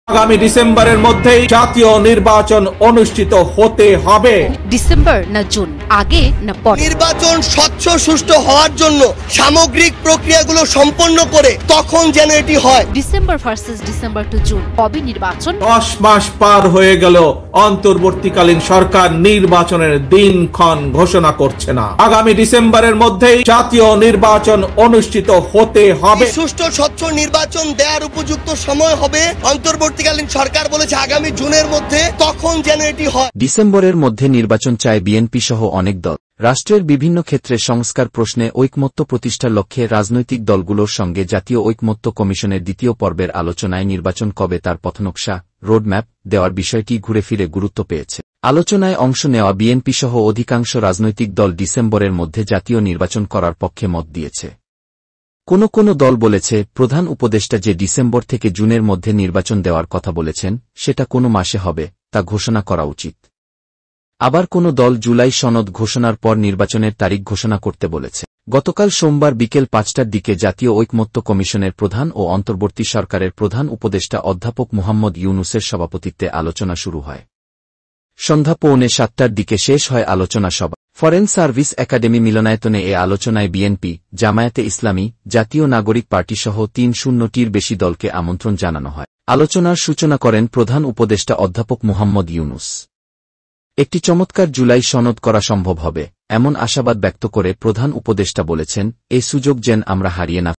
আগামী ডিসেম্বরের মধ্যেই জাতীয় নির্বাচন অনুষ্ঠিত হতে হবে। ডিসেম্বর না জুন, আগে না পরে? নির্বাচন স্বচ্ছ সুষ্ঠু হওয়ার জন্য সামগ্রিক প্রক্রিয়াগুলো সম্পন্ন করে তখন যেন এটি হয়। December versus December two June, কবে নির্বাচন? 10 মাস পার হয়ে গেল, অন্তর্বর্তীকালীন সরকার নির্বাচনের দিনক্ষণ ঘোষণা করছে না। আগামী ডিসেম্বরের মধ্যেই জাতীয় নির্বাচন অনুষ্ঠিত হতে হবে। সুষ্ঠু স্বচ্ছ নির্বাচন দেওয়ার উপযুক্ত সময় হবে অন্তর্বর্তীকালীন সরকার বলেছে আগামী জুনের মধ্যে, তখন যেন এটি হয়। ডিসেম্বরের মধ্যে নির্বাচন চায় বিএনপি সহ অনেক দল। রাষ্ট্রের বিভিন্ন ক্ষেত্রে সংস্কার প্রশ্নে ঐকমত্য প্রতিষ্ঠার লক্ষ্যে রাজনৈতিক দলগুলোর সঙ্গে জাতীয় ঐকমত্য কমিশনের দ্বিতীয় পর্বের আলোচনায় নির্বাচন কবে তার পথনকশা রোডম্যাপ দেওয়ার বিষয়টি ঘুরে ফিরে গুরুত্ব পেয়েছে। আলোচনায় অংশ নেওয়া বিএনপি সহ অধিকাংশ রাজনৈতিক দল ডিসেম্বরের মধ্যে জাতীয় নির্বাচন করার পক্ষে মত দিয়েছে। কোনো দল বলেছে প্রধান উপদেষ্টা যে ডিসেম্বর থেকে জুনের মধ্যে নির্বাচন দেওয়ার কথা বলেছেন সেটা কোনো মাসে হবে তা ঘোষণা করা উচিত। আবার কোনো দল জুলাই সনদ ঘোষণার পর নির্বাচনের তারিখ ঘোষণা করতে বলেছে। গতকাল সোমবার বিকেল 5টার দিকে জাতীয় ঐকমত্য কমিশনের প্রধান ও অন্তর্বর্তী সরকারের প্রধান উপদেষ্টা অধ্যাপক মুহাম্মদ ইউনূসের সভাপতিত্বে আলোচনা শুরু হয়। সন্ধ্যা 6:45টার দিকে শেষ হয় আলোচনা সভা। ফরেন সার্ভিস একাডেমি মিলনায়তনে এ আলোচনায় বিএনপি, জামায়াতে ইসলামী, জাতীয় নাগরিক পার্টিসহ ৩০০টির বেশি দলকে আমন্ত্রণ জানানো হয়। আলোচনার সূচনা করেন প্রধান উপদেষ্টা অধ্যাপক মুহাম্মদ ইউনূস। একটি চমৎকার জুলাই সনদ করা সম্ভব হবে এমন আশাবাদ ব্যক্ত করে প্রধান উপদেষ্টা বলেছেন, এই সুযোগ যেন আমরা হারিয়ে না